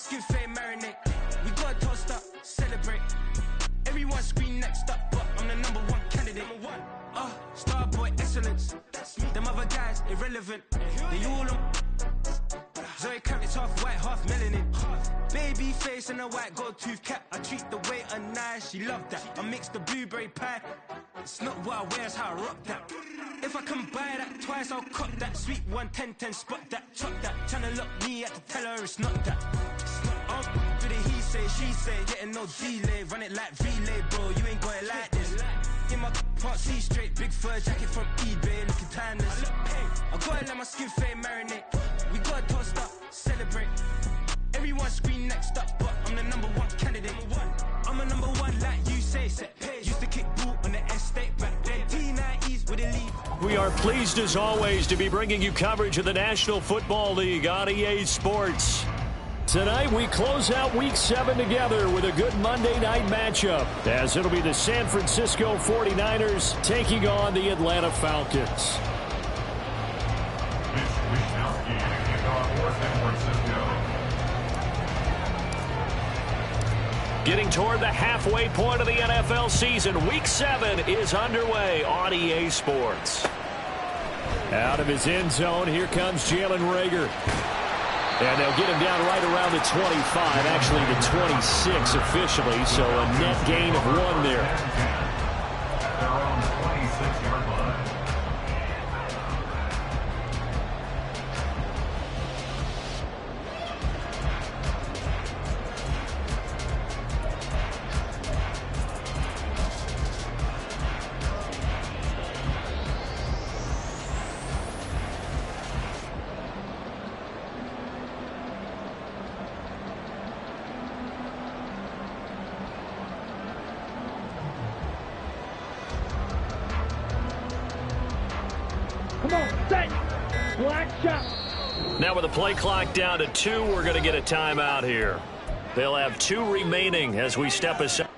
skin fade marinate. We got toast up, celebrate. Everyone scream next up, but I'm the number one candidate. Star boy excellence. Them other guys irrelevant. They all on. Zoe Kravitz half white, half melanin. Baby face and a white gold tooth cap. I treat the waiter nice, she love that. I mix the blueberry pie. It's not what I wear, it's how I rock that. If I can buy that twice, I'll cop that. Sweet 110, spot that, chop that. Tryna lock me, I can tell her it's not that. For the he say, she say, getting no delay. Run it like relay, bro, you ain't got it like this. In my part C straight, big fur jacket from eBay, looking timeless. I gotta let my skin fade marinate. We gotta toast up, celebrate. Everyone scream next up, but I'm the number one candidate. I'm a number one like you say, set pace. Used to kick boot on the estate back then. T90s with a lead. We are pleased as always to be bringing you coverage of the National Football League on EA Sports. Tonight we close out Week 7 together with a good Monday night matchup, as it'll be the San Francisco 49ers taking on the Atlanta Falcons. Getting toward the halfway point of the NFL season, Week 7 is underway on EA Sports. Out of his end zone, here comes Jalen Reagor. And they'll get him down right around the 25, actually the 26 officially, so a net gain of 1 there. Now with the play clock down to 2, we're going to get a timeout here. They'll have 2 remaining as we step aside.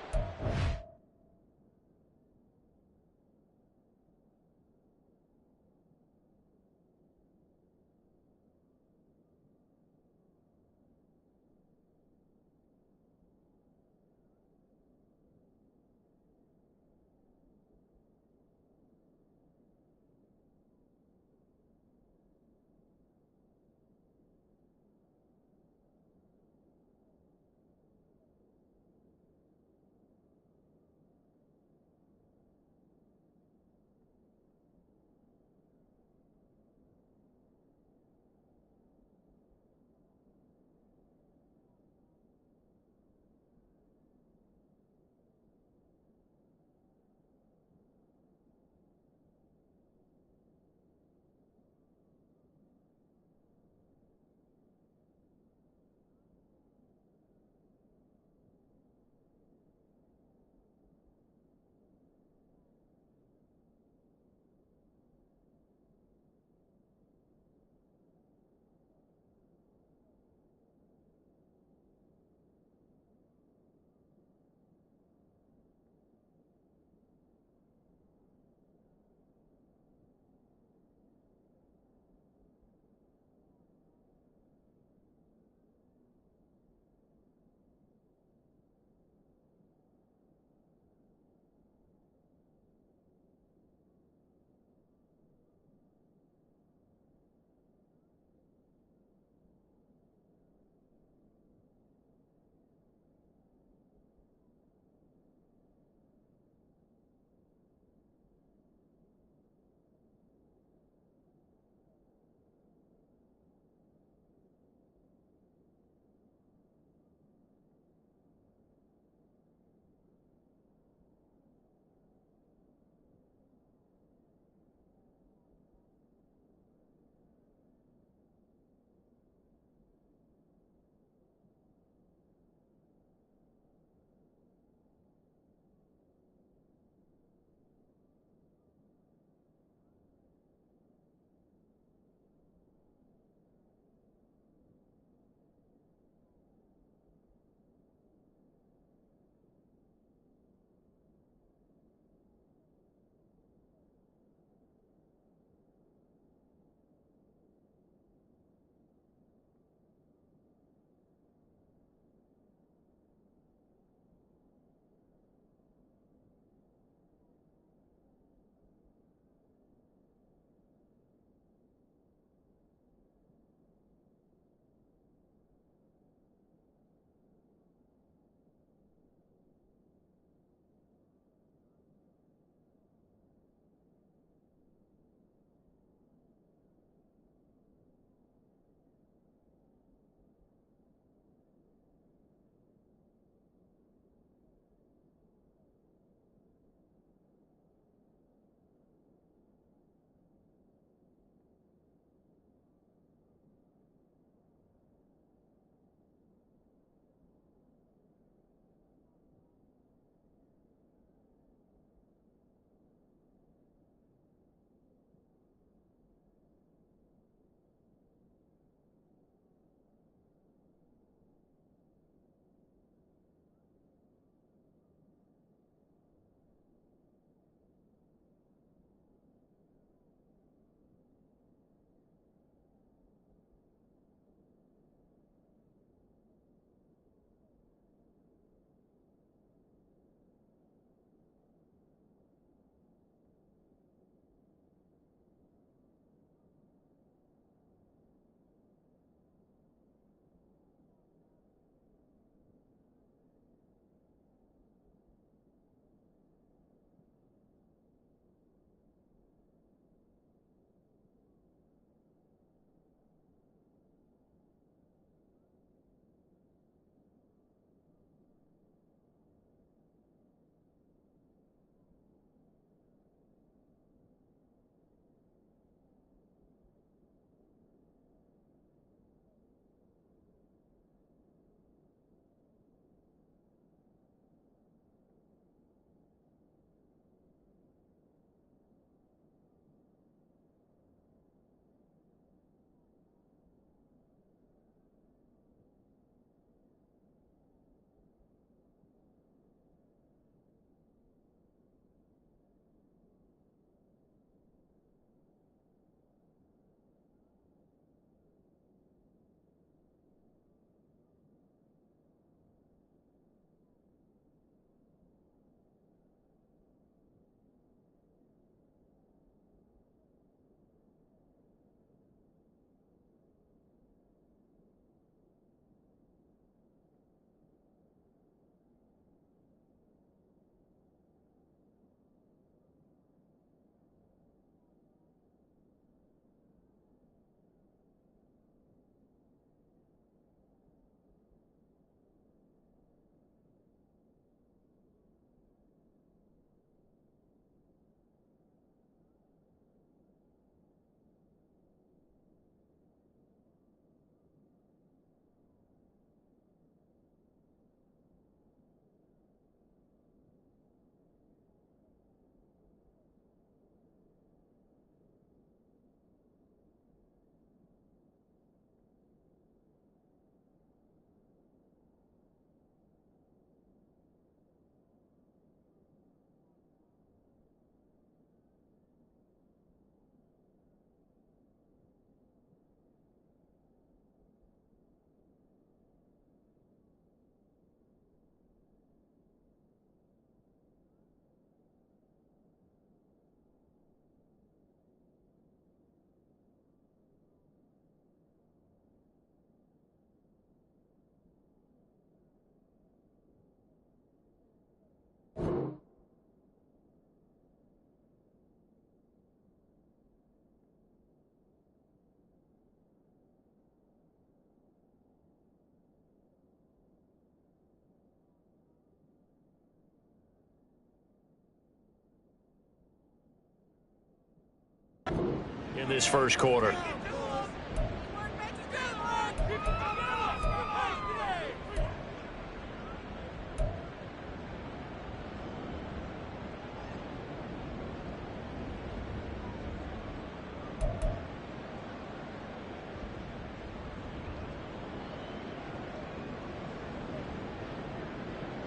in this first quarter.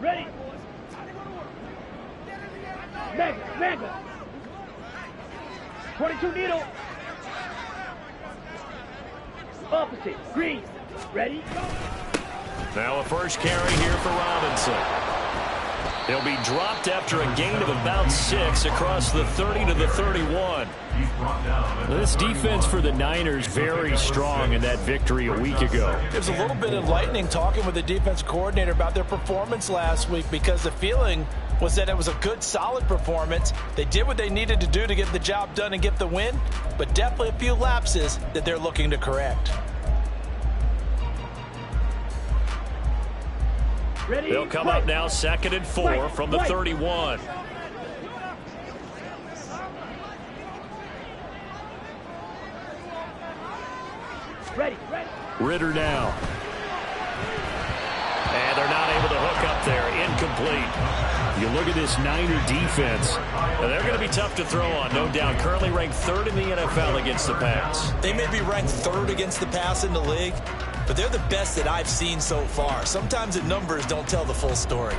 Ready? Mega. 22 needle. Opposite. Green. Ready? Now a first carry here for Robinson. He'll be dropped after a gain of about 6 across the 30 to the 31. This defense for the Niners very strong in that victory a week ago. It was a little bit enlightening talking with the defense coordinator about their performance last week, because the feeling was that it was a good, solid performance. They did what they needed to do to get the job done and get the win, but definitely a few lapses that they're looking to correct. Ready? They'll come up now 2nd and 4 from the 31. Ready. Ritter now. And they're not able to hook up there. Incomplete. You look at this Niner defense. They're going to be tough to throw on, no doubt. Currently ranked 3rd in the NFL against the pass. They may be ranked 3rd against the pass in the league, but they're the best that I've seen so far. Sometimes the numbers don't tell the full story.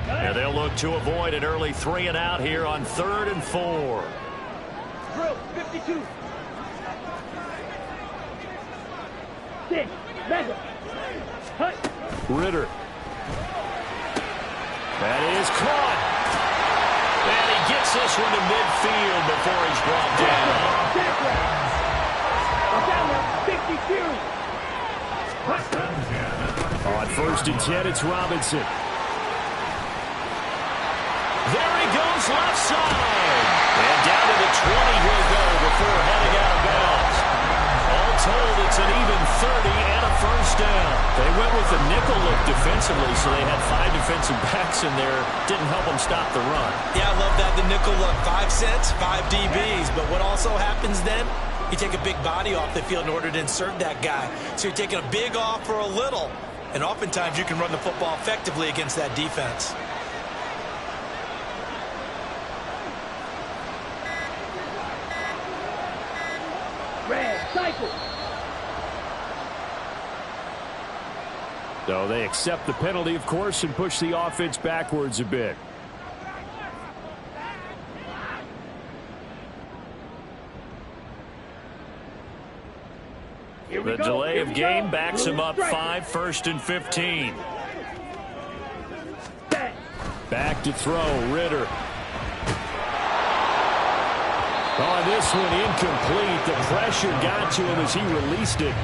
And they'll look to avoid an early 3 and out here on 3rd and 4. Drill. 52. 6. Mega. Hut. Ritter. That is caught. And he gets this one to midfield before he's brought down. I'm down there. 50 series. On 1st and 10, it's Robinson. There he goes left side. And down to the 20 he'll go before heading out of bounds. All told, it's an even 30 and a first down. They went with the nickel look defensively, so they had 5 defensive backs in there. Didn't help them stop the run. Yeah, I love that, the nickel look. 5 cents, 5 DBs. But what also happens then, you take a big body off the field in order to insert that guy. So you're taking a big off for a little. And oftentimes you can run the football effectively against that defense. Red. Cycle. So they accept the penalty, of course, and push the offense backwards a bit. The delay of game backs him up 5, 1st and 15. Back to throw, Ritter. On this one, incomplete. The pressure got to him as he released it.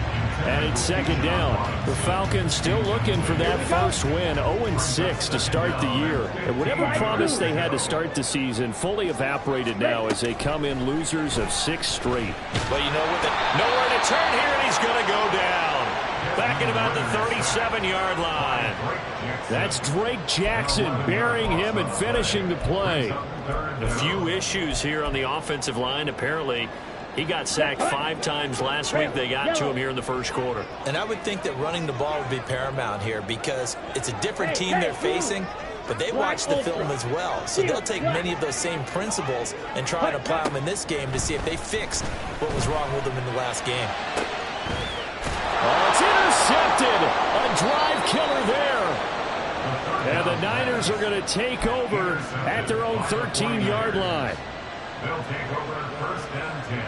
And it's 2nd down. The Falcons still looking for that first win. 0-6 to start the year. And whatever promise they had to start the season fully evaporated now as they come in losers of 6 straight. But you know what? Nowhere to turn here, and he's going to go down. Back at about the 37-yard line. That's Drake Jackson burying him and finishing the play. A few issues here on the offensive line. Apparently, he got sacked 5 times last week. They got to him here in the first quarter. And I would think that running the ball would be paramount here, because it's a different team they're facing, but they watch the film as well. So they'll take many of those same principles and try and apply them in this game to see if they fixed what was wrong with them in the last game. Oh, it's intercepted. A drive killer there. And the Niners are going to take over at their own 13-yard line. They'll take over 1st and 10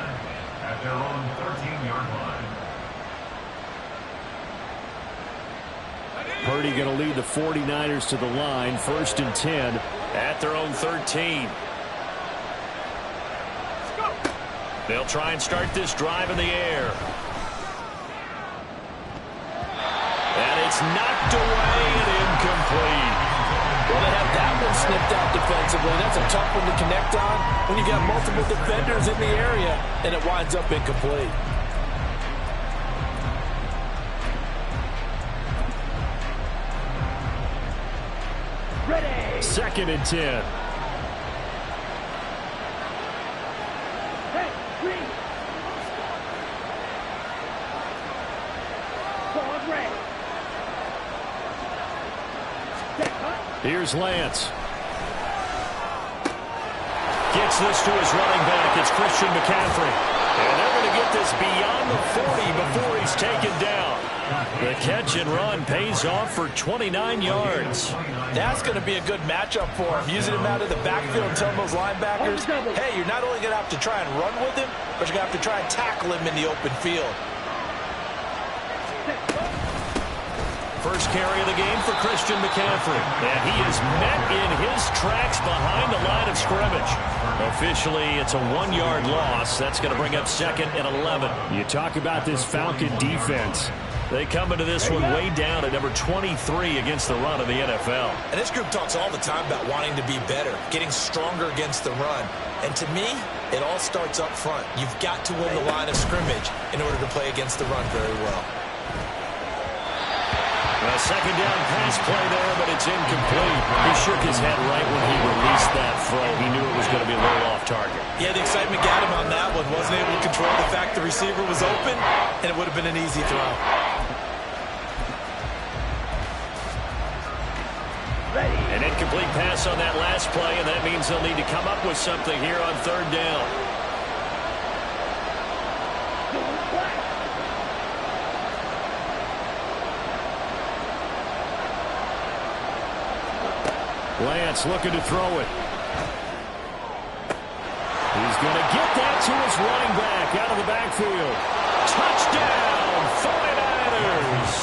at their own 13-yard line. Purdy going to lead the 49ers to the line. 1st and 10 at their own 13. They'll try and start this drive in the air. And it's knocked away and incomplete. Well, they have that one snipped out defensively. That's a tough one to connect on when you got multiple defenders in the area, and it winds up incomplete. Ready. 2nd and 10. Hey, green. Ball red. Set, cut. Here's Lance. Gets this to his running back. It's Christian McCaffrey. And they're going to get this beyond the 40 before he's taken down. The catch and run pays off for 29 yards. That's going to be a good matchup for him. Using him out of the backfield and telling those linebackers, hey, you're not only going to have to try and run with him, but you're going to have to try and tackle him in the open field. First carry of the game for Christian McCaffrey. And he is met in his tracks behind the line of scrimmage. Officially, it's a 1-yard loss. That's going to bring up 2nd and 11. You talk about this Falcon defense. They come into this one way down at number 23 against the run of the NFL. And this group talks all the time about wanting to be better, getting stronger against the run. And to me, it all starts up front. You've got to win the line of scrimmage in order to play against the run very well. A 2nd down pass play there, but it's incomplete. He shook his head right when he released that throw. He knew it was going to be a little off target. Yeah, the excitement got him on that one. Wasn't able to control the fact the receiver was open, and it would have been an easy throw. An incomplete pass on that last play, and that means they'll need to come up with something here on 3rd down. Lance looking to throw it. He's going to get that to his running back out of the backfield. Touchdown, 49ers!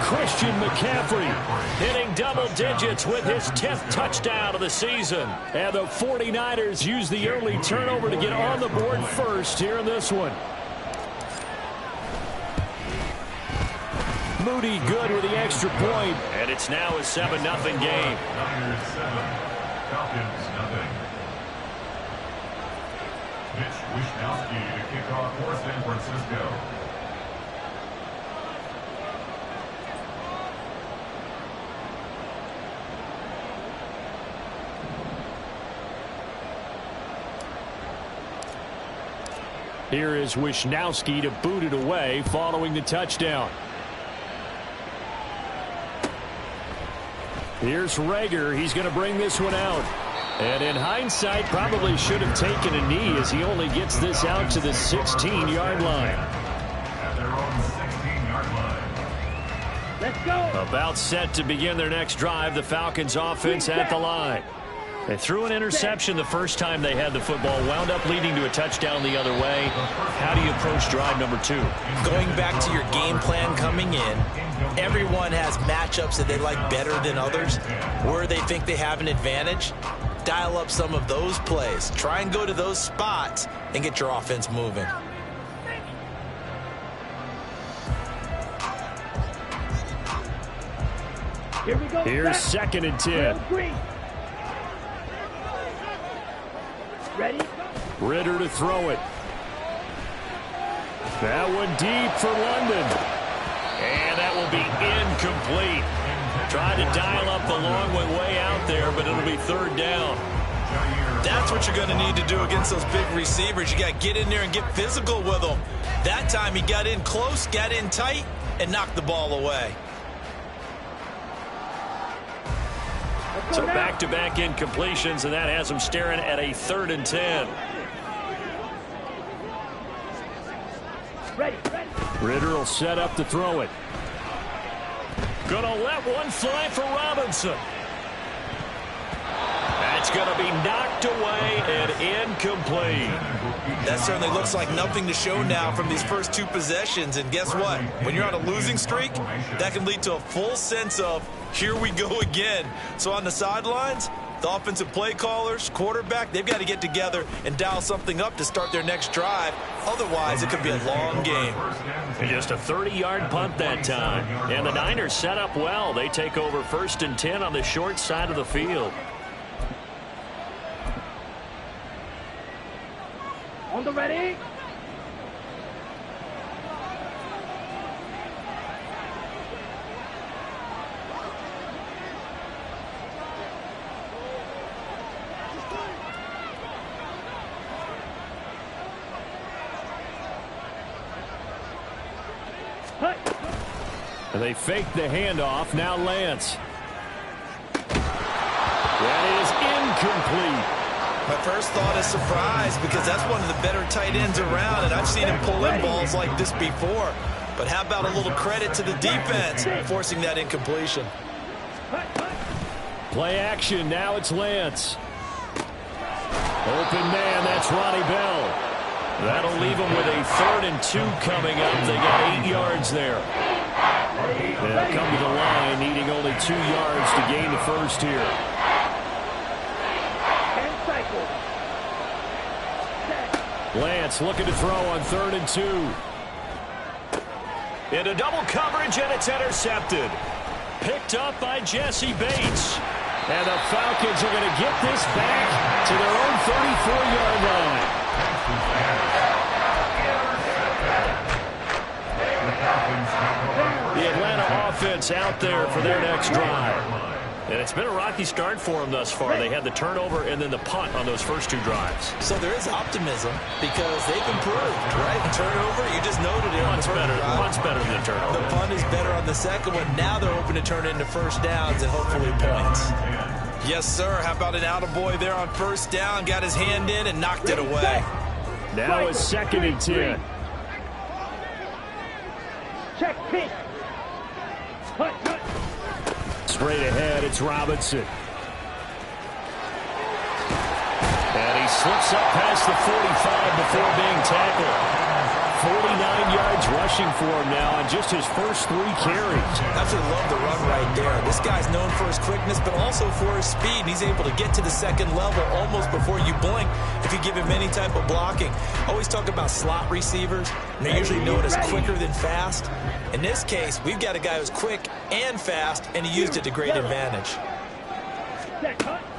Christian McCaffrey hitting double digits with his 10th touchdown of the season. And the 49ers use the early turnover to get on the board first here in this one. Moody good with the extra point, and it's now a 7-0 game. Niners 7, Falcons nothing. Mitch Wishnowsky to kick off for San Francisco. Here is Wishnowsky to boot it away following the touchdown. Here's Reagor. He's going to bring this one out. And in hindsight, probably should have taken a knee as he only gets this out to the 16-yard line. At their own 16-yard line. Let's go. About set to begin their next drive, the Falcons offense at the line. They threw an interception the first time they had the football, wound up leading to a touchdown the other way. How do you approach drive number 2? Going back to your game plan coming in, everyone has matchups that they like better than others, where they think they have an advantage. Dial up some of those plays. Try and go to those spots and get your offense moving. Here we go. Here's 2nd and 10. Green. Ready? Ridder to throw it. That one deep for London. And that will be incomplete. Tried to dial up the long way out there, but it'll be 3rd down. That's what you're going to need to do against those big receivers. You got to get in there and get physical with them. That time he got in close, got in tight, and knocked the ball away. So back-to-back incompletions, and that has them staring at a 3rd and 10. Ready. Ridder will set up to throw it. Gonna let one fly for Robinson. That's gonna be knocked away and incomplete. That certainly looks like nothing to show now from these first 2 possessions. And guess what? When you're on a losing streak, that can lead to a full sense of, here we go again. So on the sidelines, The offensive play callers, quarterback, they've got to get together and dial something up to start their next drive. Otherwise, it could be a long game. And just a 30-yard punt that time. And the Niners set up well. They take over 1st and 10 on the short side of the field. On the ready. And they fake the handoff. Now Lance. That is incomplete. My first thought is surprise because that's one of the better tight ends around, and I've seen him pull in balls like this before. But how about a little credit to the defense forcing that incompletion? Play action. Now it's Lance. Open man. That's Ronnie Bell. That'll leave them with a 3rd and 2 coming up. They got 8 yards there. They'll come to the line, needing only 2 yards to gain the first here. Lance looking to throw on 3rd and 2. Into double coverage, and it's intercepted. Picked up by Jesse Bates. And the Falcons are going to get this back to their own 34-yard line. The Atlanta offense out there for their next drive. And it's been a rocky start for them thus far. They had the turnover and then the punt on those first 2 drives. So there is optimism because they've improved, right? Turnover, you just noted it. Punt's better than the turnover. The punt is better on the second one. Now they're hoping to turn it into first downs and hopefully points. Yes, sir. How about an attaboy there on first down? Got his hand in and knocked it away. Now it's 2nd and 10. Check pink. Hut. Straight ahead, it's Robinson. And he slips up past the 45 before being tackled. 49 yards rushing for him now on just his first 3 carries. Absolutely love the run right there. This guy's known for his quickness, but also for his speed. And he's able to get to the second level almost before you blink if you give him any type of blocking. Always talk about slot receivers. And they're usually known as quicker than fast. In this case, we've got a guy who's quick and fast, and he used it to great advantage.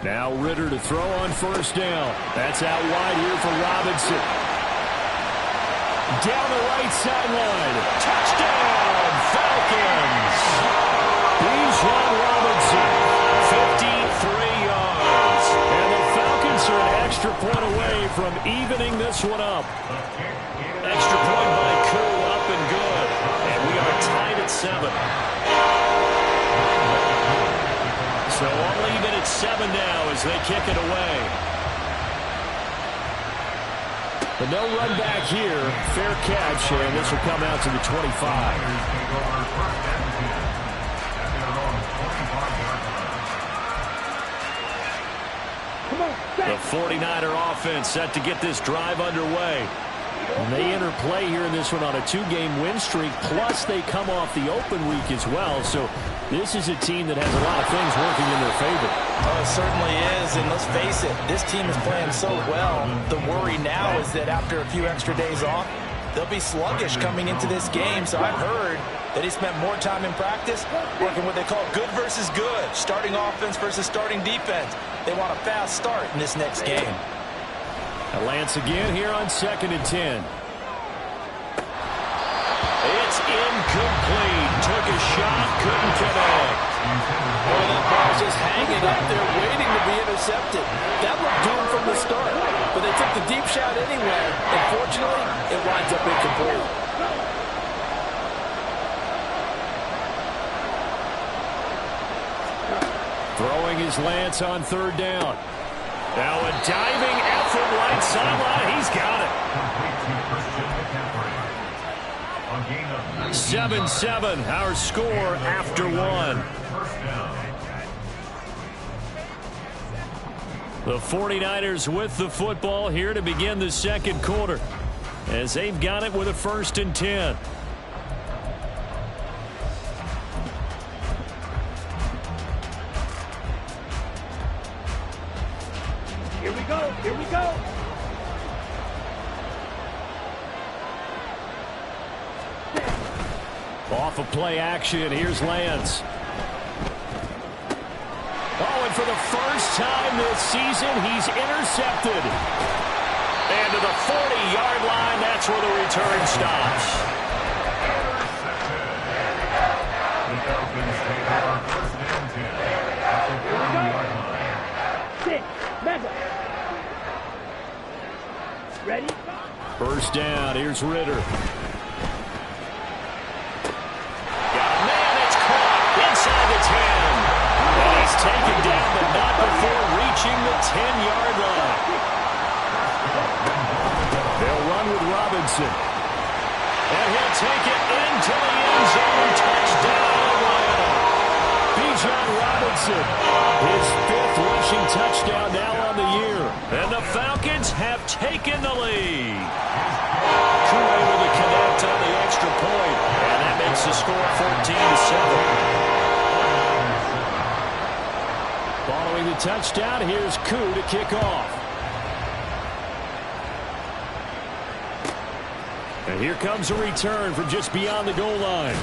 Now Ritter to throw on first down. That's out wide here for Robinson. Down the right sideline. Touchdown, Falcons. Bijan Robinson, 53 yards. And the Falcons are an extra point away from evening this one up. Extra point by Koo, up and good. And we are tied at 7. So all even at 7 now as they kick it away. But no run back here. Fair catch, and this will come out to the 25. The 49er offense set to get this drive underway. And they enter play here in this one on a 2-game win streak, plus they come off the open week as well. So this is a team that has a lot of things working in their favor. Oh, it certainly is, and let's face it, this team is playing so well. The worry now is that after a few extra days off, they'll be sluggish coming into this game. So I've heard that he spent more time in practice working what they call good versus good, starting offense versus starting defense. They want a fast start in this next game. Lance again here on 2nd and 10. It's incomplete. Took a shot, couldn't connect. Well, that ball's just hanging up there waiting to be intercepted. That looked doomed from the start, but they took the deep shot anyway. Unfortunately, it winds up incomplete. Throwing his Lance on 3rd down. Now a diving effort right sideline. He's got it. 7-7, our score after 1. The 49ers with the football here to begin the second quarter, as they've got it with a 1st and 10. Off of play action, here's Lance. Oh, and for the first time this season, he's intercepted. And to the 40-yard line, that's where the return stops. The Falcons take over first and 10 at the 40-yard line. Six. Mega. Ready? First down, here's Ritter. Inside the 10. And he's taken down, but not before reaching the 10-yard line. They'll run with Robinson. And he'll take it into the end zone. Touchdown, Atlanta. Bijan Robinson, his 5th rushing touchdown now on the year. And the Falcons have taken the lead. Crew able to connect on the extra point. And that makes the score 14-7. Following the touchdown, here's Koo to kick off. And here comes a return from just beyond the goal line.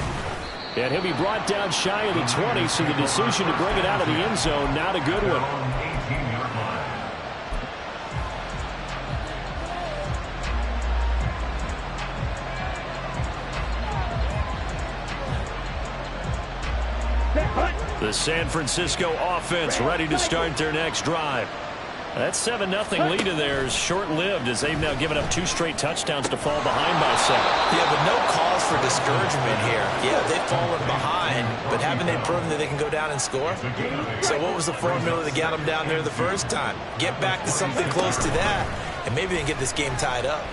And he'll be brought down shy of the 20, so the decision to bring it out of the end zone, not a good one. 18-yard line. The San Francisco offense ready to start their next drive. That 7-0 lead of theirs short-lived as they've now given up 2 straight touchdowns to fall behind by 7. Yeah, but no cause for discouragement here. Yeah, they've fallen behind, but haven't they proven that they can go down and score? So what was the formula that got them down there the first time? Get back to something close to that, and maybe they can get this game tied up.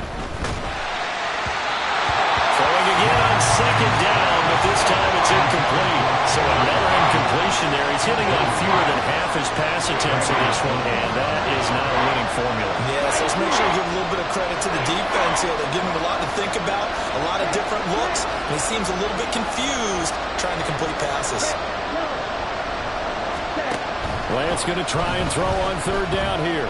Throwing again on second down, but this time it's incomplete. So another incompletion there. He's hitting on fewer than half his pass attempts in this one, and that is not a winning formula. Yeah, so let's make sure we give a little bit of credit to the defense here. They're giving him a lot to think about, a lot of different looks, and he seems a little bit confused trying to complete passes. Lance going to try and throw on third down here.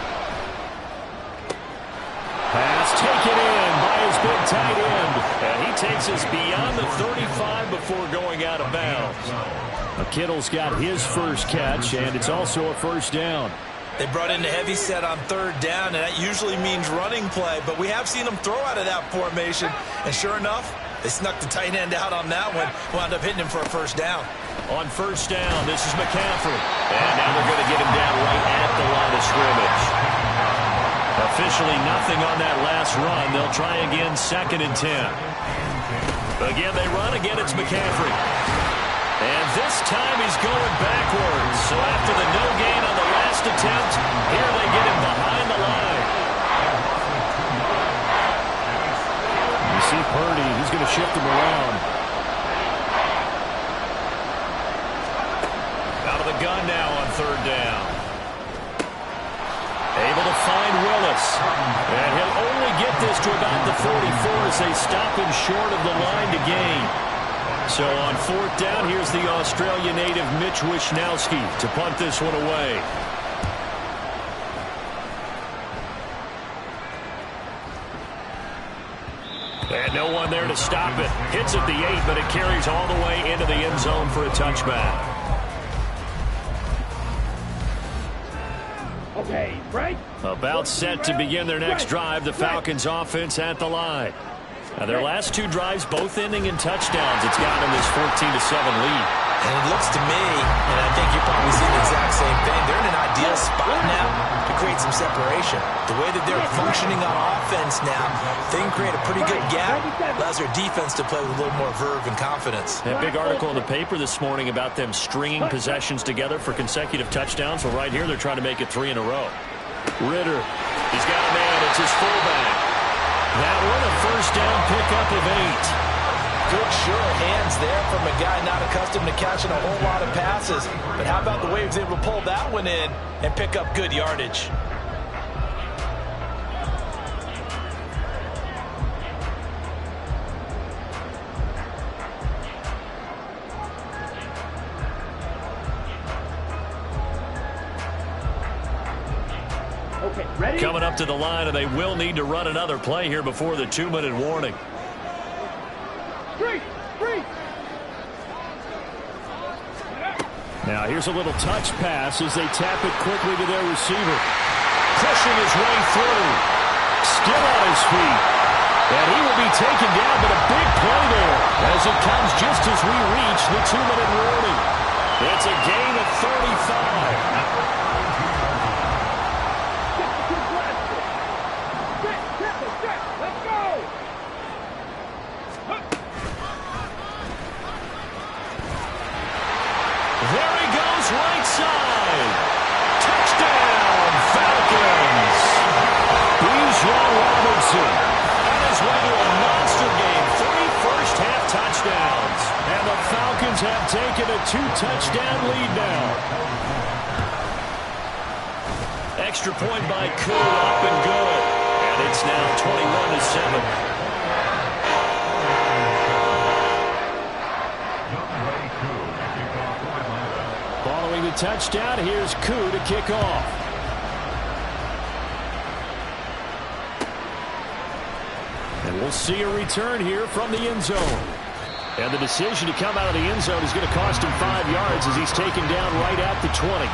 Pass taken in by his big tight end. And he takes us beyond the 35 before going out of bounds. Kittle's got his first catch, and it's also a first down. They brought in the heavy set on third down, and that usually means running play. But we have seen them throw out of that formation. And sure enough, they snuck the tight end out on that one. Wound up hitting him for a first down. On first down, this is McCaffrey. And now they're going to get him down right at the line of scrimmage. Officially nothing on that last run. They'll try again, 2nd and 10. Again, they run. Again, it's McCaffrey. And this time he's going backwards. So after the no gain on the last attempt, here they get him behind the line. You see Purdy. He's going to shift him around. Out of the gun now on third down. Able to find Willis. And he'll only get this to about the 44 as they stop him short of the line to gain. So on fourth down, here's the Australia native Mitch Wishnowsky to punt this one away. And no one there to stop it. Hits at the 8, but it carries all the way into the end zone for a touchback. Okay, right? About set to begin their next drive, the Falcons offense at the line. Now their last 2 drives, both ending in touchdowns. It's got them this 14-7 lead. And it looks to me, and I think you're probably seeing the exact same thing, they're in an ideal spot now to create some separation. The way that they're functioning on offense now, they can create a pretty good gap. Allows their defense to play with a little more verve and confidence. That big article in the paper this morning about them stringing possessions together for consecutive touchdowns. Well, right here, they're trying to make it 3 in a row. Ritter, he's got a man. It's his fullback. That one, a first down pickup of 8. Good sure hands there from a guy not accustomed to catching a whole lot of passes. But how about the way he was able to pull that one in and pick up good yardage? Okay. coming up to the line, and they will need to run another play here before the 2-minute warning. Now here's a little touch pass as they tap it quickly to their receiver. Pushing his way through. Still on his feet. And he will be taken down, but a big play there as it comes just as we reach the 2-minute warning. It's a gain of 35. Right side. Touchdown, Falcons. Bijan Robinson on his way to a monster game. 3 first-half touchdowns. And the Falcons have taken a 2-touchdown lead now. Extra point by Koo, up and good. And it's now 21-7. Following the touchdown, here's Koo to kick off. And we'll see a return here from the end zone. And the decision to come out of the end zone is going to cost him 5 yards as he's taken down right at the 20.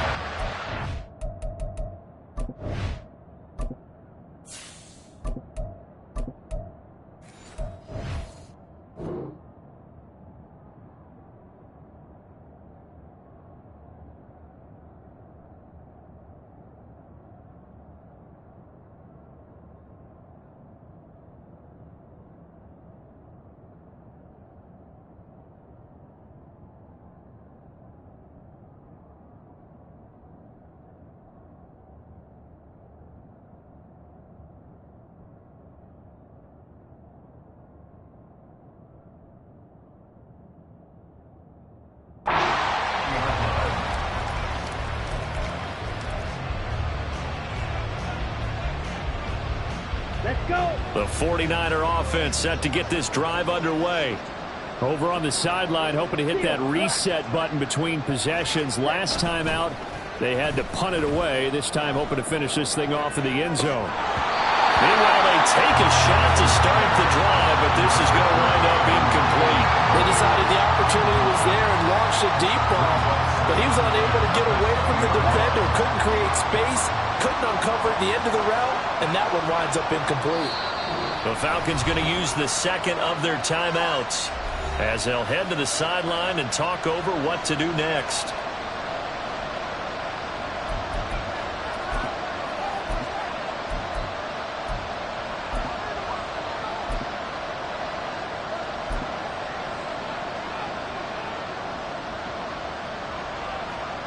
The 49er offense set to get this drive underway. Over on the sideline, hoping to hit that reset button between possessions. Last time out, they had to punt it away. This time, hoping to finish this thing off in the end zone. Meanwhile, they take a shot to start the drive, but this is going to wind up incomplete. They decided the opportunity was there and launched a deep ball, but he was unable to get away from the defender. Couldn't create space, couldn't uncover the end of the route, and that one winds up incomplete. The Falcons going to use the second of their timeouts as they'll head to the sideline and talk over what to do next.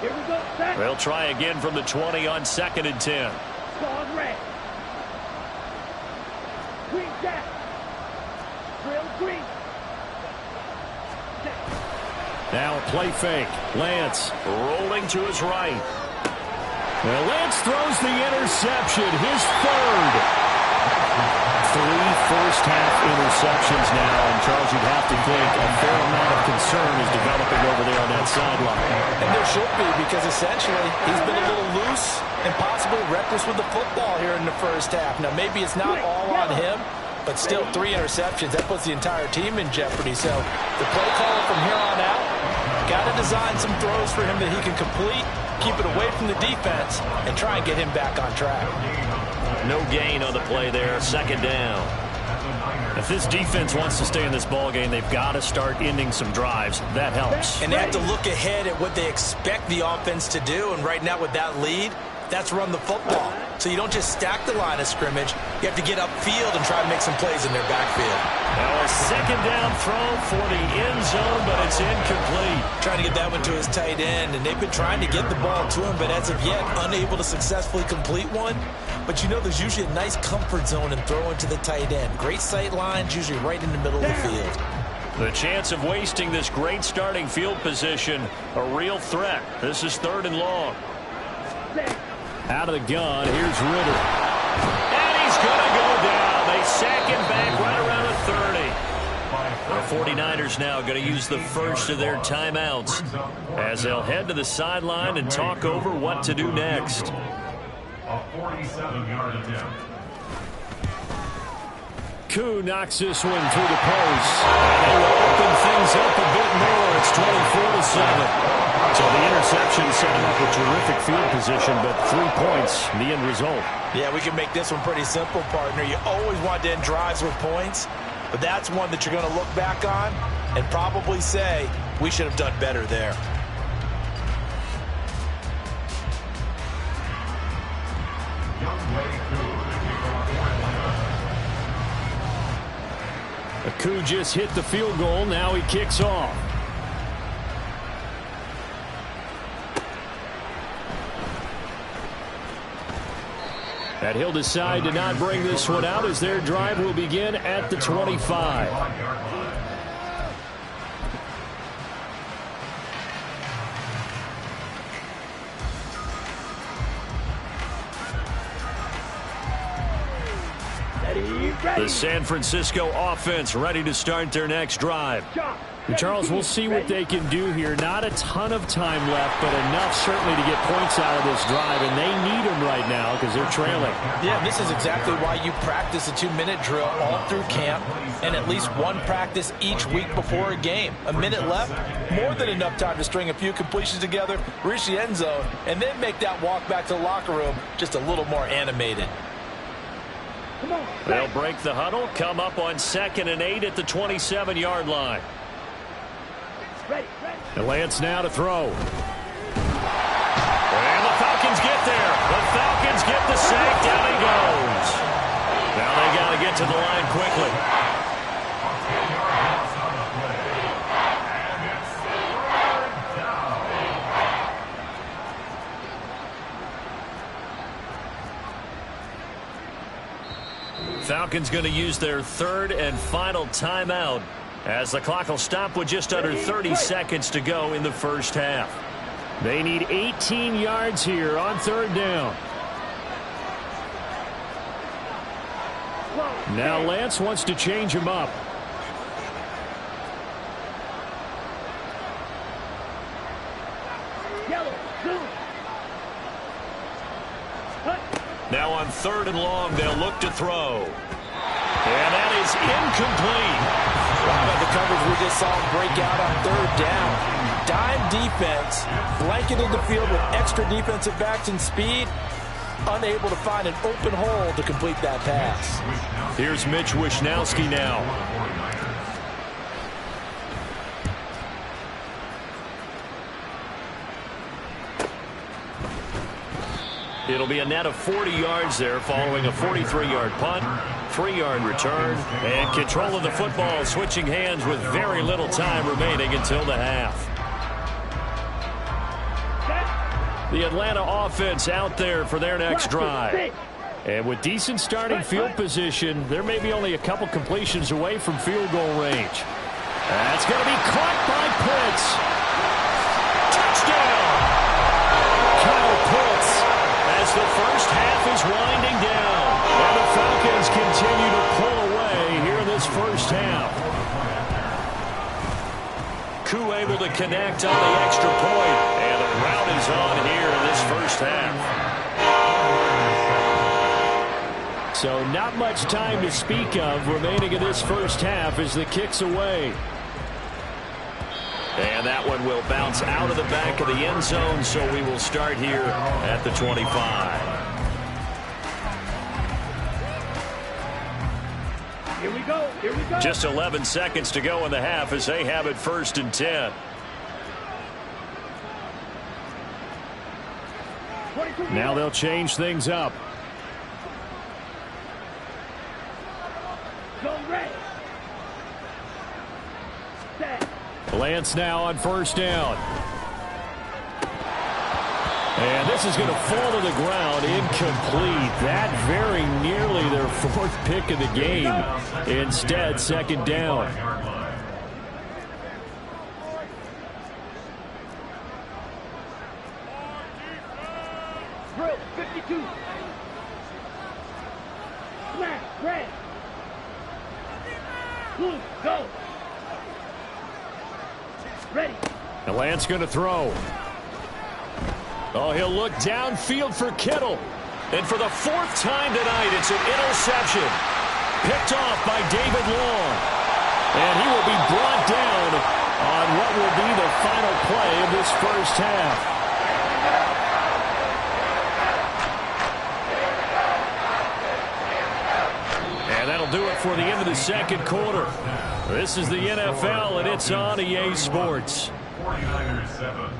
Here we go, set. They'll try again from the 20 on 2nd and 10. Squad red. Green jack. Drill green. Now a play fake. Lance rolling to his right. Well, Lance throws the interception, his third. 3 first-half interceptions now, and Charles, you'd have to think a fair amount of concern is developing over there on that sideline. And there should be, because essentially he's been a little loose and possibly reckless with the football here in the first half. Now, maybe it's not all on him, but still 3 interceptions. That puts the entire team in jeopardy. So the play caller from here on out got to design some throws for him that he can complete, keep it away from the defense, and try and get him back on track. No gain on the play there, 2nd down. If this defense wants to stay in this ballgame, they've got to start ending some drives. That helps. And they have to look ahead at what they expect the offense to do, and right now with that lead, that's run the football. So you don't just stack the line of scrimmage. You have to get upfield and try to make some plays in their backfield. Now a 2nd down throw for the end zone, but it's incomplete. Trying to get that one to his tight end, and they've been trying to get the ball to him, but as of yet, unable to successfully complete one. But you know there's usually a nice comfort zone in throwing to the tight end. Great sight lines, usually right in the middle of the field. The chance of wasting this great starting field position, a real threat. This is 3rd and long. Out of the gun, here's Ritter. And he's going to go down. They sack him back right around the 30. The 49ers now going to use the first of their timeouts as they'll head to the sideline and talk over what to do next. A 47-yard attempt. Koo knocks this one through the post. And they will open things up a bit more. It's 24-7. So the interception set him up a terrific field position, but 3 points, the end result. Yeah, we can make this one pretty simple, partner. You always want to end drives with points, but that's one that you're going to look back on and probably say, we should have done better there. Koo just hit the field goal. Now he kicks off. And he'll decide to not bring this one out as their drive will begin at the 25. The San Francisco offense ready to start their next drive. And Charles, we'll see what they can do here. Not a ton of time left, but enough certainly to get points out of this drive, and they need them right now because they're trailing. Yeah, this is exactly why you practice a 2-minute drill all through camp and at least one practice each week before a game. A minute left, more than enough time to string a few completions together, reach the end zone, and then make that walk back to the locker room just a little more animated. They'll break the huddle, come up on 2nd and 8 at the 27-yard line. And Lance now to throw. And the Falcons get there. The Falcons get the sack. Down he goes. Now they got to get to the line quickly. Falcons going to use their 3rd and final timeout as the clock will stop with just under 30 seconds to go in the first half. They need 18 yards here on 3rd down. Now Lance wants to change him up. Now on 3rd and long, they'll look to throw. And that is incomplete. How about the coverage we just saw break out on 3rd down? Dime defense, blanketed the field with extra defensive backs and speed, unable to find an open hole to complete that pass. Here's Mitch Wishnowsky now. It'll be a net of 40 yards there following a 43-yard punt, 3-yard return, and control of the football switching hands with very little time remaining until the half. The Atlanta offense out there for their next drive. And with decent starting field position, there may be only a couple completions away from field goal range. That's going to be caught by Pitts. Touchdown! Kyle Pitts. As the first half is winding down, and the Falcons continue to pull away here in this first half. Koo able to connect on the extra point, and the rout is on here in this first half. So not much time to speak of remaining in this first half as the kick's away. And that one will bounce out of the back of the end zone, so we will start here at the 25. Here we go. Here we go. Just 11 seconds to go in the half as they have it 1st and 10. Now they'll change things up. Go red. Set. Lance now on 1st down. And this is going to fall to the ground incomplete. That very nearly their 4th pick of the game. Instead, 2nd down. Drill 52. Smash red. Blue, go. Ready. And Lance going to throw. Oh, he'll look downfield for Kittle. And for the fourth time tonight, it's an interception. Picked off by David Long. And he will be brought down on what will be the final play of this first half. And that'll do it for the end of the second quarter. This is the NFL, and it's on EA Sports. 49ers 7.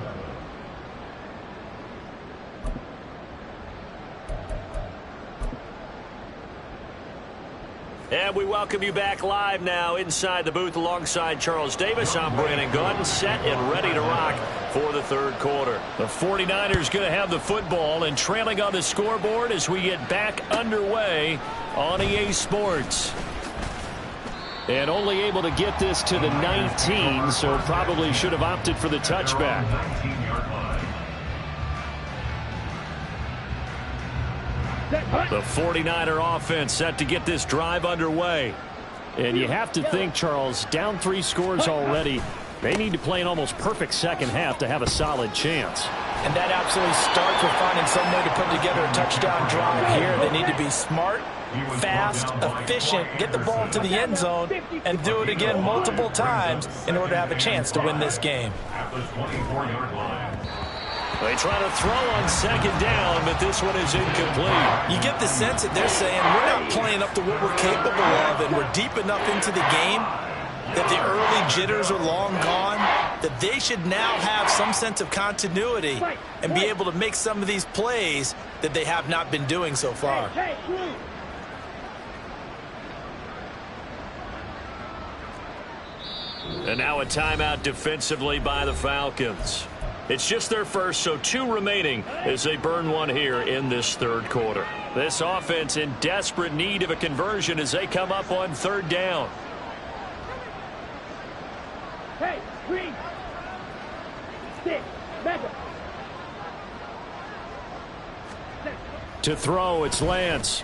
And we welcome you back live now inside the booth alongside Charles Davis. I'm Brandon Gaudin, set and ready to rock for the third quarter. The 49ers going to have the football and trailing on the scoreboard as we get back underway on EA Sports. And only able to get this to the 19, so probably should have opted for the touchback. 19-yard line. The 49er offense set to get this drive underway. And you have to think, Charles, down 3 scores already. They need to play an almost perfect second half to have a solid chance. And that absolutely starts with finding some way to put together a touchdown drive here. They need to be smart, fast, efficient, get the ball into the end zone, and do it again multiple times in order to have a chance to win this game. At the 24-yard line. They try to throw on second down, but this one is incomplete. You get the sense that they're saying we're not playing up to what we're capable of, and we're deep enough into the game that the early jitters are long gone, that they should now have some sense of continuity and be able to make some of these plays that they have not been doing so far. And now a timeout defensively by the Falcons. It's just their first, so 2 remaining as they burn one here in this third quarter. This offense in desperate need of a conversion as they come up on third down. Hey, 3, 6, back up. To throw, it's Lance.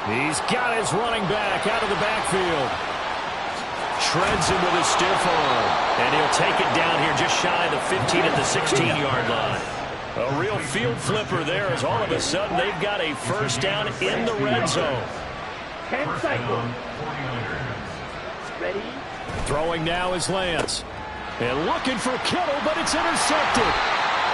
He's got his running back out of the backfield. Shreds him with a stiff arm. And he'll take it down here just shy of the 15 at the 16-yard line. A real field flipper there as all of a sudden they've got a first down in the red zone. 10 cycles. Ready? Throwing now is Lance. And looking for Kittle, but it's intercepted.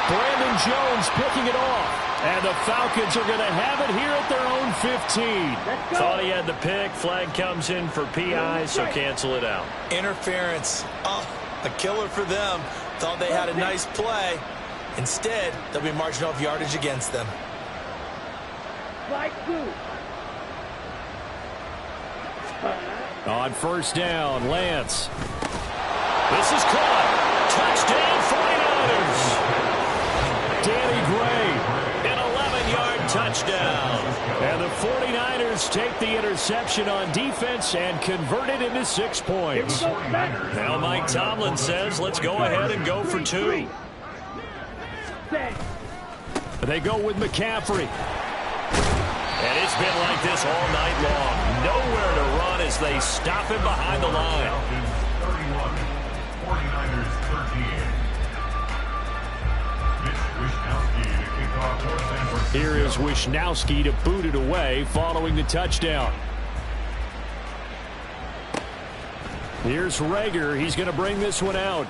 Brandon Jones picking it off. And the Falcons are going to have it here at their own 15. Thought he had the pick. Flag comes in for PI, so cancel it out. Interference. Oh, a killer for them. Thought they had a nice play. Instead, there'll be marginal of yardage against them. Flag 2. On first down, Lance. This is caught. Touchdown 49ers. Danny Gray, an 11-yard touchdown. And the 49ers take the interception on defense and convert it into 6 points. Now Mike Tomlin says, let's go ahead and go for 2. They go with McCaffrey. And it's been like this all night long. Nowhere to run as they stop him behind the line. 31, 49ers 13. Here is Wishnowsky to boot it away following the touchdown. Here's Reagor. He's going to bring this one out.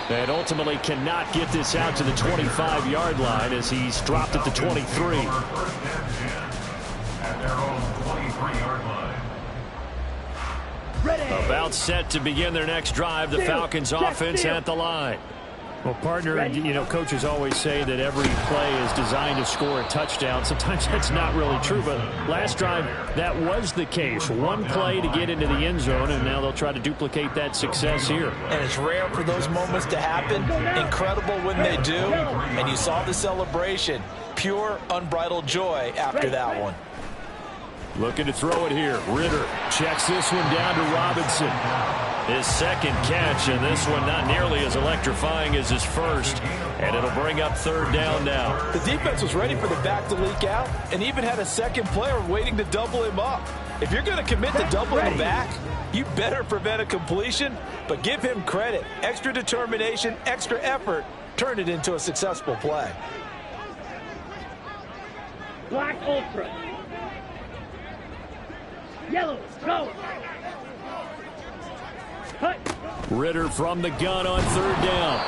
And ultimately cannot get this out to the 25-yard line as he's dropped at the 23. At their own 23-yard line. About set to begin their next drive. The Falcons offense at the line. Well, partner, you know, coaches always say that every play is designed to score a touchdown. Sometimes that's not really true, but last drive, that was the case. One play to get into the end zone, and now they'll try to duplicate that success here. And it's rare for those moments to happen. Incredible when they do. And you saw the celebration. Pure, unbridled joy after that one. Looking to throw it here. Ritter checks this one down to Robinson. His second catch, and this one not nearly as electrifying as his first. And it'll bring up third down now. The defense was ready for the back to leak out and even had a second player waiting to double him up. If you're going to commit to doubling him back, you better prevent a completion, but give him credit. Extra determination, extra effort, turned it into a successful play. Black Ultra. Yellow, go. Cut. Ritter from the gun on third down.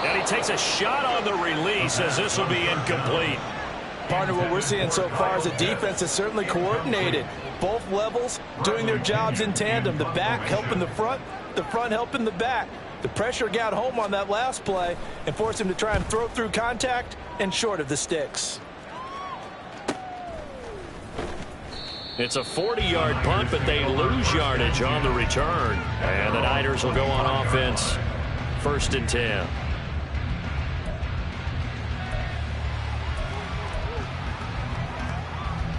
And he takes a shot on the release as this will be incomplete. Partner, what we're seeing so far is a defense that's certainly coordinated. Both levels doing their jobs in tandem. The back helping the front helping the back. The pressure got home on that last play and forced him to try and throw through contact and short of the sticks. It's a 40-yard punt, but they lose yardage on the return. And the Niners will go on offense. 1st and 10.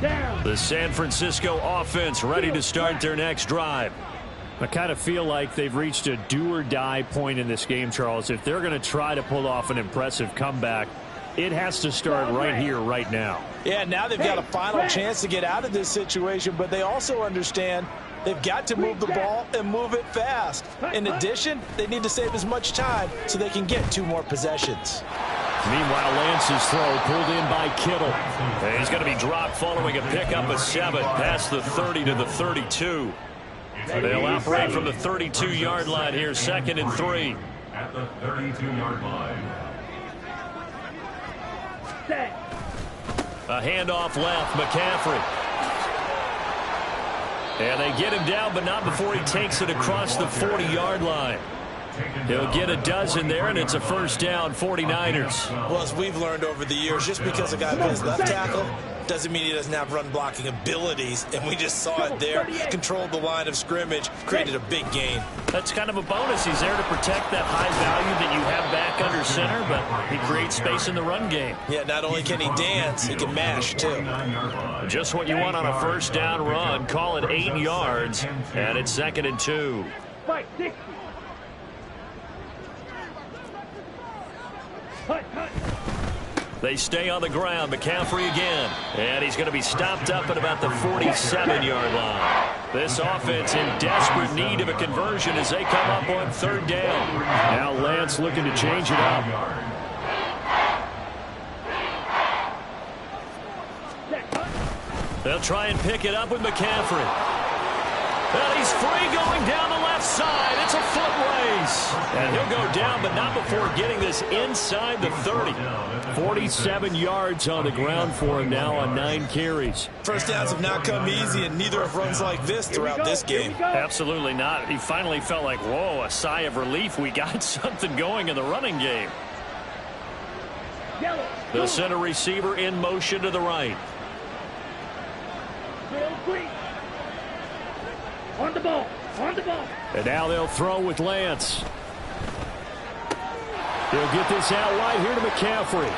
Down. The San Francisco offense ready to start their next drive. I kind of feel like they've reached a do-or-die point in this game, Charles. If they're going to try to pull off an impressive comeback, it has to start right here, right now. Yeah, now they've got a final chance to get out of this situation, but they also understand they've got to move the ball and move it fast. In addition, they need to save as much time so they can get 2 more possessions. Meanwhile, Lance's throw pulled in by Kittle. And he's going to be dropped following a pickup of 7 past the 30 to the 32. They'll operate from the 32-yard line here, 2nd and 3. At the 32-yard line. A handoff left, McCaffrey. And they get him down, but not before he takes it across the 40-yard line. He'll get a dozen there, and it's a 1st down, 49ers. Well, as we've learned over the years, just because a guy plays left tackle doesn't mean he doesn't have run-blocking abilities, and we just saw it there. Controlled the line of scrimmage, created a big gain. That's kind of a bonus. He's there to protect that high value that you have back under center, but he creates space in the run game. Yeah, not only can he dance, he can mash, too. Just what you want on a 1st down run. Call it 8 yards, and it's 2nd and 2. Fight, 60. Cut. They stay on the ground. McCaffrey again. And he's going to be stopped up at about the 47-yard line. This offense in desperate need of a conversion as they come up on 3rd down. Now Lance looking to change it up. They'll try and pick it up with McCaffrey. Well, he's free going down the left side. It's a foot race. And he'll go down, but not before getting this inside the 30. 47 yards on the ground for him now on 9 carries. First downs have not come easy, and neither have runs like this throughout this game. Absolutely not. He finally felt like, whoa, a sigh of relief. We got something going in the running game. The center receiver in motion to the right. On the ball. And now they'll throw with Lance. He'll get this out wide here to McCaffrey.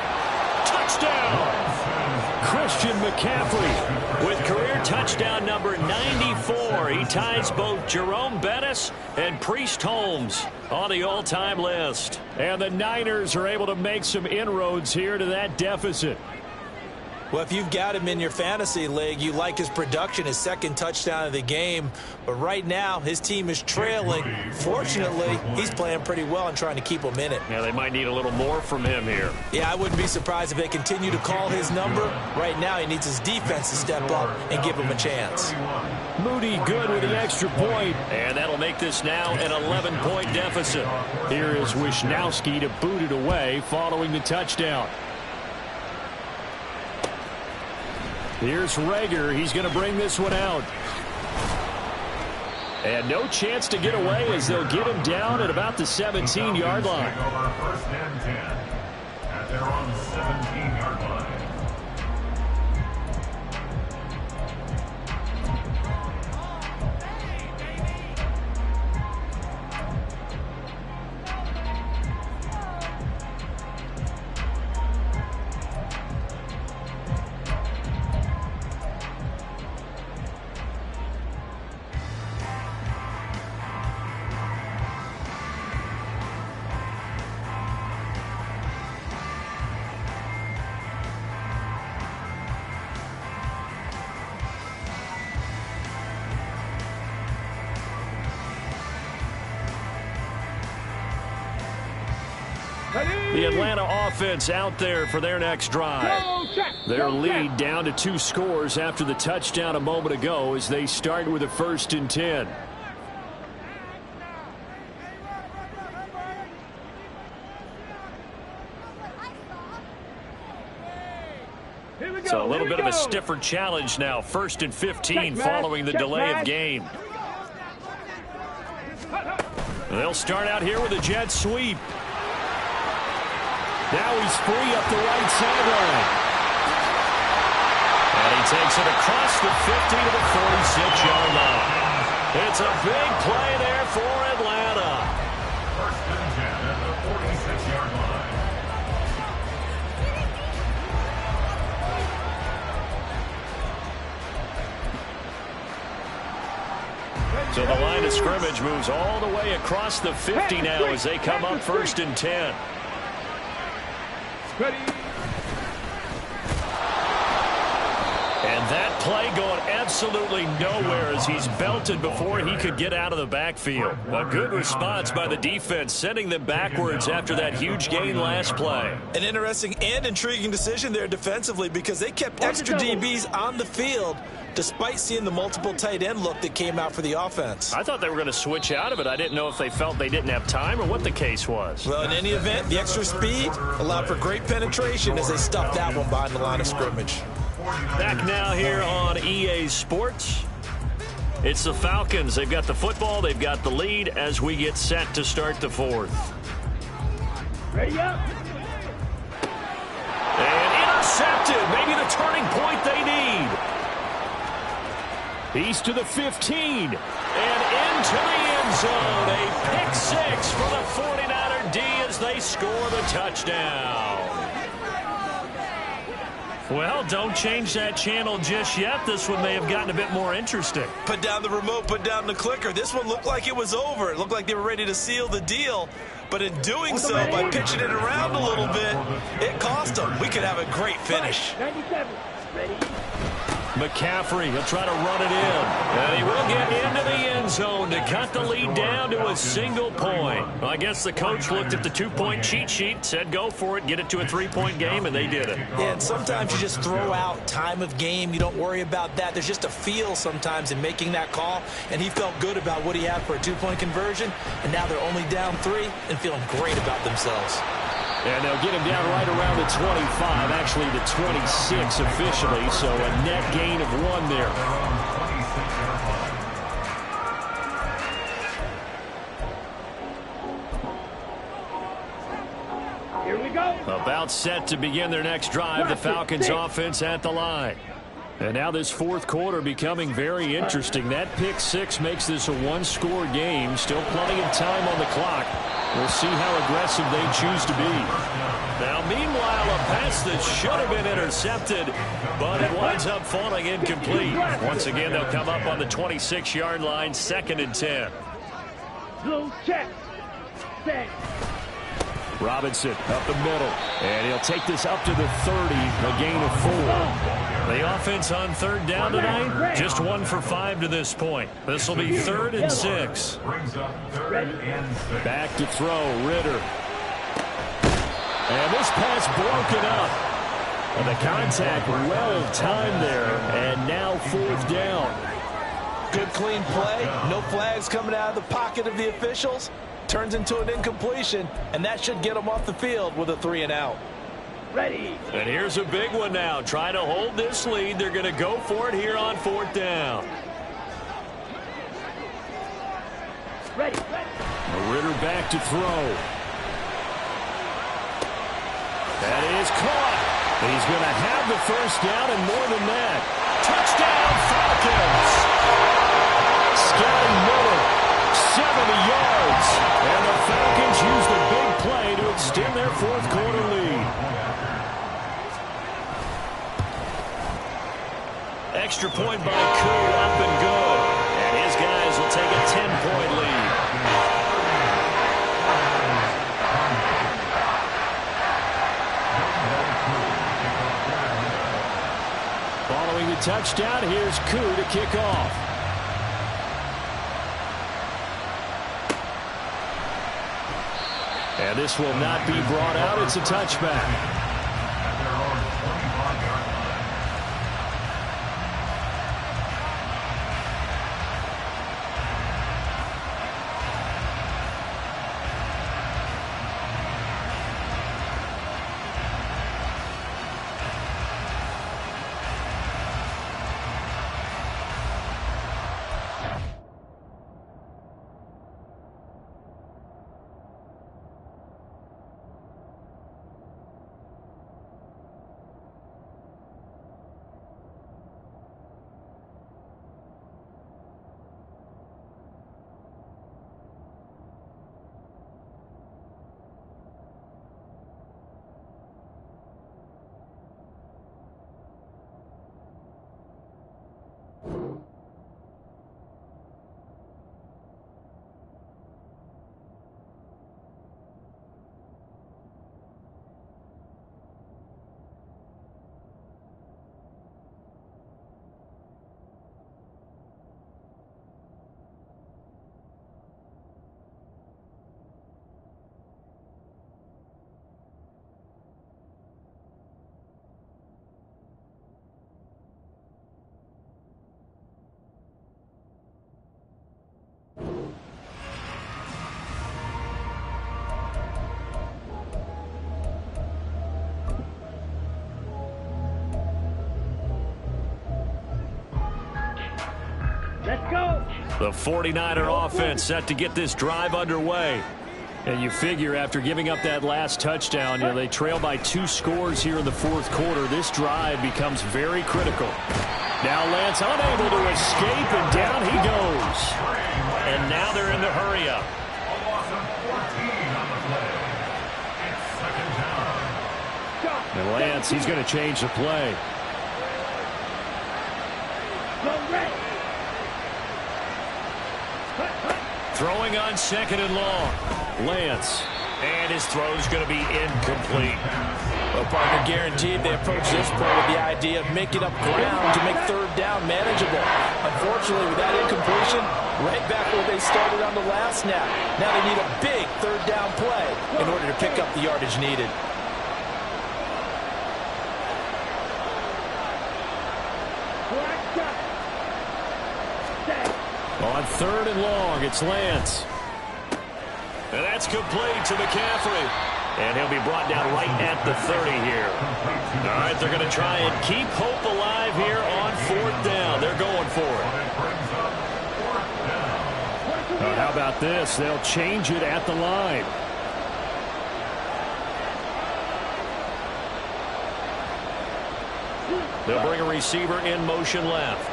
Touchdown! Christian McCaffrey with career touchdown number 94. He ties both Jerome Bettis and Priest Holmes on the all-time list. And the Niners are able to make some inroads here to that deficit. Well, if you've got him in your fantasy league, you like his production, his 2nd touchdown of the game. But right now, his team is trailing. Fortunately, he's playing pretty well and trying to keep them in it. Yeah, they might need a little more from him here. Yeah, I wouldn't be surprised if they continue to call his number. Right now, he needs his defense to step up and give him a chance. Moody good with the extra point. And that'll make this now an 11-point deficit. Here is Wisnowski to boot it away following the touchdown. Here's Reagor. He's going to bring this one out. And no chance to get away as they'll get him down at about the 17-yard line. 1st and 10 at their own 17-yard line. The Atlanta offense out there for their next drive. Their lead down to 2 scores after the touchdown a moment ago as they start with a 1st and 10. So a little bit of a stiffer challenge now. 1st and 15 following the delay of game. They'll start out here with a jet sweep. Now he's free up the right sideline. And he takes it across the 50 to the 46-yard line. It's a big play there for Atlanta. 1st and 10 at the 46-yard line. So the line of scrimmage moves all the way across the 50 now as they come up 1st and 10. And that play going absolutely nowhere as he's belted before he could get out of the backfield. A good response by the defense, sending them backwards after that huge gain last play. An interesting and intriguing decision there defensively because they kept extra DBs on the field despite seeing the multiple tight end look that came out for the offense. I thought they were going to switch out of it. I didn't know if they felt they didn't have time or what the case was. Well, in any event, the extra speed allowed for great penetration as they stuffed that one behind the line of scrimmage. Back now here on EA Sports. It's the Falcons. They've got the football. They've got the lead as we get set to start the 4th. Ready up. And intercepted. Maybe the turning point they need. He's to the 15. And into the end zone. A pick 6 for the 49er D as they score the touchdown. Well, don't change that channel just yet. This one may have gotten a bit more interesting. Put down the remote, put down the clicker. This one looked like it was over. It looked like they were ready to seal the deal. But in doing so, by pitching it around a little bit, it cost them. We could have a great finish. 97. Ready. McCaffrey, he'll try to run it in. And he will get into the end zone to cut the lead down to a single point. Well, I guess the coach looked at the 2-point cheat sheet, said go for it, get it to a 3-point game, and they did it. Yeah, and sometimes you just throw out time of game. You don't worry about that. There's just a feel sometimes in making that call, and he felt good about what he had for a 2-point conversion, and now they're only down 3 and feeling great about themselves. And they'll get him down right around the 25, actually the 26 officially, so a net gain of 1 there. Here we go. About set to begin their next drive, the Falcons offense at the line. And now this 4th quarter becoming very interesting. That pick 6 makes this a 1-score game. Still plenty of time on the clock. We'll see how aggressive they choose to be. Now, meanwhile, a pass that should have been intercepted, but it winds up falling incomplete. Once again, they'll come up on the 26-yard line, 2nd and 10. Blue check. Set. Robinson up the middle, and he'll take this up to the 30, a gain of 4. The offense on 3rd down tonight, just 1 for 5 to this point. This will be 3rd and 6. Brings up 3rd and 6. Back to throw, Ritter. And this pass broken up. And the contact well timed there, and now 4th down. Good clean play, no flags coming out of the pocket of the officials. Turns into an incompletion, and that should get them off the field with a 3 and out. Ready. And here's a big one now. Trying to hold this lead. They're going to go for it here on 4th down. Ready. Ritter back to throw. That is caught. He's going to have the 1st down and more than that. Touchdown, Falcons. Scotty Miller, 70 yards. And the Falcons use the big play to extend their 4th quarter lead. Extra point by Koo, up and good. And his guys will take a 10-point lead. Following the touchdown, here's Koo to kick off. And this will not be brought out. It's a touchback. Let's go. The 49er offense set to get this drive underway. And you figure after giving up that last touchdown, they trail by 2 scores here in the fourth quarter. This drive becomes very critical. Now Lance unable to escape, and down he goes. And now they're in the hurry-up. And Lance, he's going to change the play. Throwing on 2nd and long. Lance. And his throw's going to be incomplete. Well, partner, guaranteed they approach this play with the idea of making up ground to make 3rd down manageable. Unfortunately, with that incompletion, right back where they started on the last snap. Now they need a big 3rd down play in order to pick up the yardage needed. On 3rd and long, it's Lance. And that's complete to McCaffrey. And he'll be brought down right at the 30 here. All right, they're going to try and keep hope alive here on 4th down. They're going for it. How about this? They'll change it at the line. They'll bring a receiver in motion left.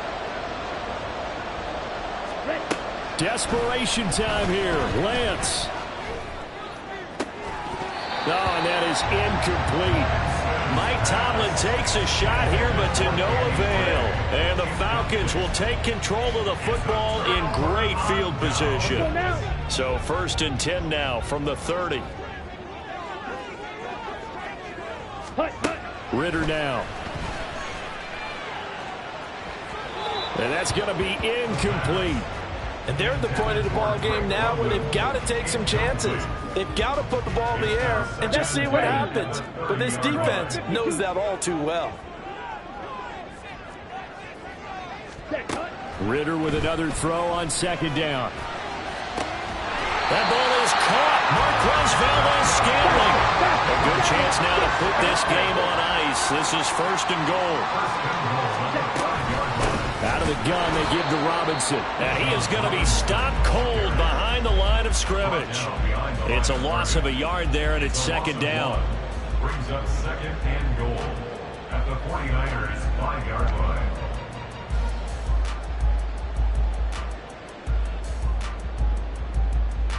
Desperation time here. Lance. Oh, and that is incomplete. Mike Tomlin takes a shot here, but to no avail. And the Falcons will take control of the football in great field position. So 1st and 10 now from the 30. Ritter now. And that's going to be incomplete. And they're at the point of the ball game now where they've got to take some chances. They've got to put the ball in the air and just see what happens. But this defense knows that all too well. Ritter with another throw on 2nd down. That ball is caught. Marquez Valdes-Scantling. A good chance now to put this game on ice. This is 1st and goal. Out of the gun, they give to Robinson. And he is going to be stopped cold behind the line of scrimmage. It's a loss of a yard there, and it's 2nd down. Brings up 2nd and goal at the 49ers 5-yard line.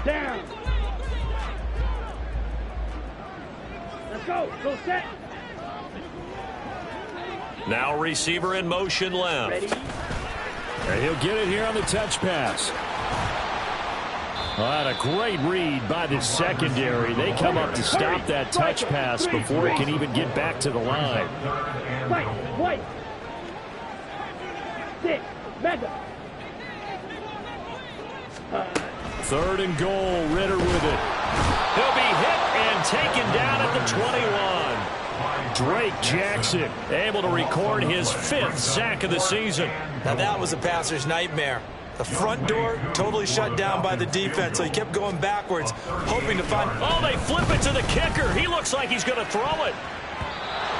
Down. Let's go. Go set. Now receiver in motion left. Ready. And he'll get it here on the touch pass. Well, a great read by the secondary. They come up to stop that touch pass before it can even get back to the line. White. 6. Mega. 3rd and goal. Ritter with it. He'll be hit and taken down at the 21. Drake Jackson able to record his 5th sack of the season. Now that was a passer's nightmare. The front door totally shut down by the defense, so he kept going backwards, hoping to find... Oh, they flip it to the kicker. He looks like he's going to throw it.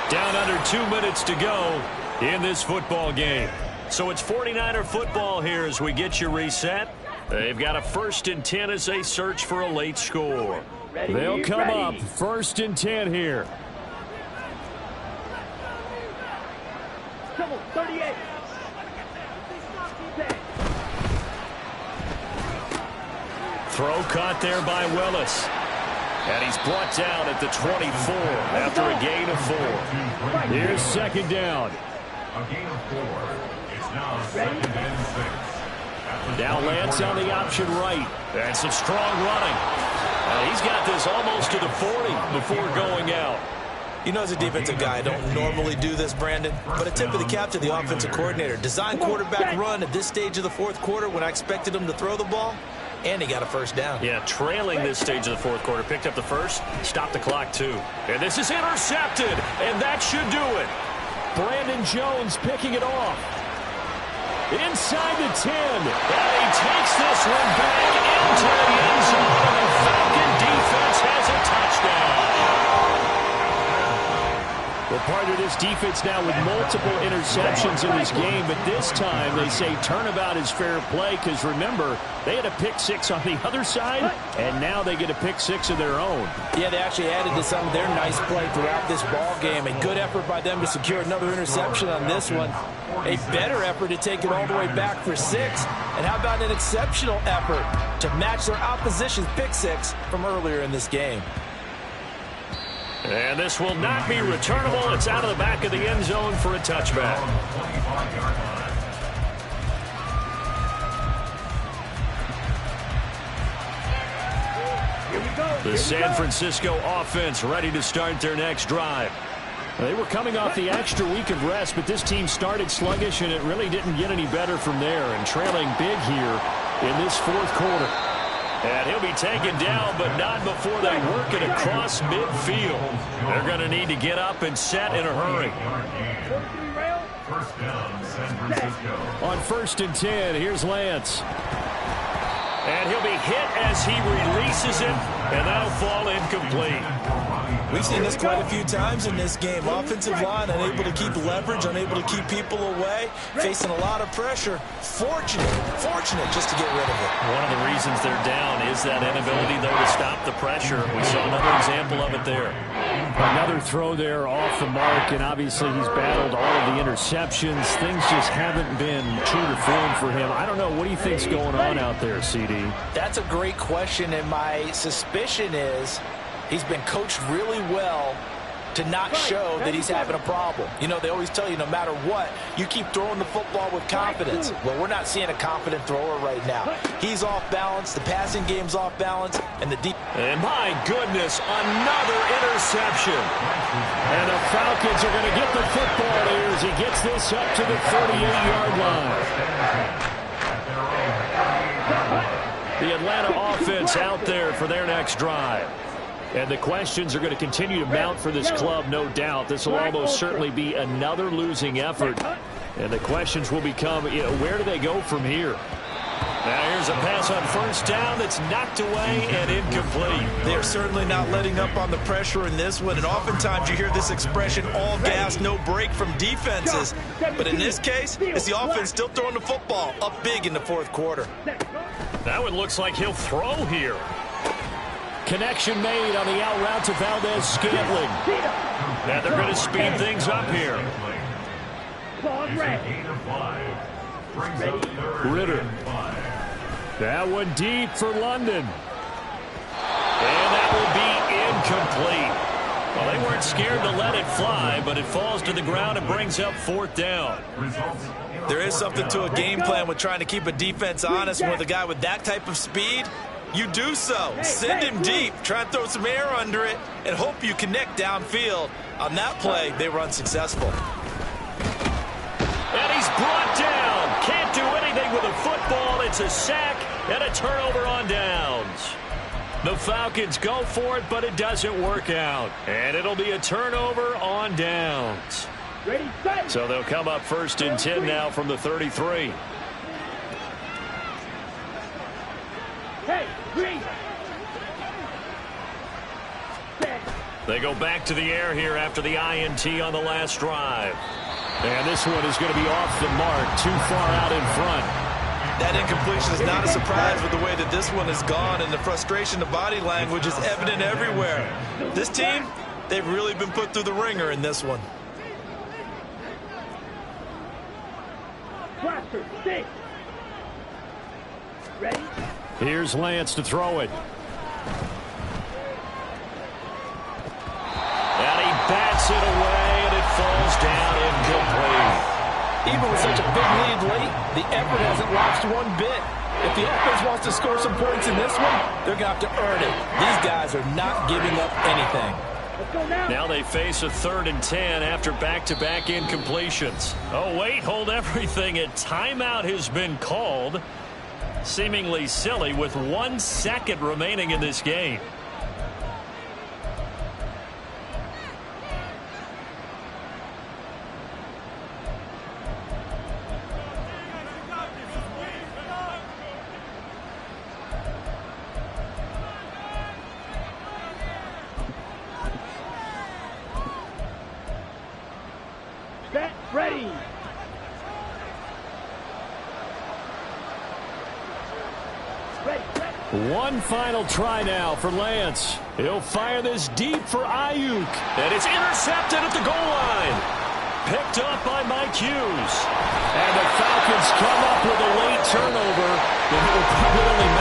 Down under 2 minutes to go in this football game. So it's 49er football here as we get you reset. They've got a 1st and 10 as they search for a late score. They'll come up 1st and 10 here. 38. Throw caught there by Willis. And he's brought down at the 24 after a gain of 4. Here's 2nd down. A gain of 4. It's now 2nd and 6. Now Lance on the option right. And some strong running. He's got this almost to the 40 before going out. You know, as a defensive guy, I don't normally do this, Brandon, but a tip of the cap to the offensive coordinator. Design quarterback run at this stage of the 4th quarter when I expected him to throw the ball, and he got a 1st down. Yeah, trailing this stage of the 4th quarter. Picked up the 1st, stopped the clock too. And this is intercepted, and that should do it. Brandon Jones picking it off. Inside the 10. And he takes this one back into the end zone, and the Falcon defense has a touchdown. Well, part of this defense now with multiple interceptions in this game, but this time they say turnabout is fair play because, remember, they had a pick six on the other side, and now they get a pick six of their own. Yeah, they actually added to some of their nice play throughout this ball game. A good effort by them to secure another interception on this one. A better effort to take it all the way back for 6. And how about an exceptional effort to match their opposition's pick six from earlier in this game? And this will not be returnable. It's out of the back of the end zone for a touchback. The San Francisco offense ready to start their next drive. They were coming off the extra week of rest, but this team started sluggish, and it really didn't get any better from there, and trailing big here in this fourth quarter. And he'll be taken down, but not before they work it across midfield. They're going to need to get up and set in a hurry. First down, San Francisco. On 1st and 10, here's Lance. And he'll be hit as he releases it, and that'll fall incomplete. We've seen this quite a few times in this game. Offensive line unable to keep leverage, unable to keep people away, facing a lot of pressure. Fortunate just to get rid of it. One of the reasons they're down is that inability, though, to stop the pressure. We saw another example of it there. Another throw there off the mark, and obviously he's battled all of the interceptions. Things just haven't been true to form for him. I don't know. What do you think's going on out there, CD? That's a great question, and my suspicion is he's been coached really well to not show that he's having a problem. You know, they always tell you no matter what, you keep throwing the football with confidence. Well, we're not seeing a confident thrower right now. He's off balance, the passing game's off balance, and the deep... And my goodness, another interception. And the Falcons are going to get the football here as he gets this up to the 38-yard line. The Atlanta offense out there for their next drive. And the questions are going to continue to mount for this club, no doubt. This will almost certainly be another losing effort. And the questions will become, where do they go from here? Now here's a pass on 1st down that's knocked away and incomplete. They're certainly not letting up on the pressure in this one. And oftentimes you hear this expression, all gas, no break from defenses. But in this case, it's the offense still throwing the football up big in the fourth quarter. That one looks like he'll throw here. Connection made on the out route to Valdez-Scantling. Now they're going to speed things up here. Ritter. That one deep for London. And that will be incomplete. Well, they weren't scared to let it fly, but it falls to the ground and brings up 4th down. There is something to a game plan with trying to keep a defense honest. With a guy with that type of speed, you do so. Send him deep, try and throw some air under it, and hope you connect downfield. On that play, they were unsuccessful. And he's brought down. Can't do anything with a football. It's a sack and a turnover on downs. The Falcons go for it, but it doesn't work out. And it'll be a turnover on downs. So they'll come up 1st and 10 now from the 33. They go back to the air here after the INT on the last drive. And this one is going to be off the mark, too far out in front. That incompletion is not a surprise with the way that this one has gone, and the frustration, the body language is evident everywhere. This team, they've really been put through the ringer in this one. Ready? Here's Lance to throw it. And he bats it away, and it falls down incomplete. Even with such a big lead late, the effort hasn't lapsed one bit. If the offense wants to score some points in this one, they're going to have to earn it. These guys are not giving up anything. Now they face a 3rd and 10 after back-to-back incompletions. Oh, wait, hold everything. A timeout has been called. Seemingly silly with 1 second remaining in this game. Ready. One final try now for Lance. He'll fire this deep for Ayuk. And it's intercepted at the goal line. Picked up by Mike Hughes. And the Falcons come up with a late turnover. It will probably only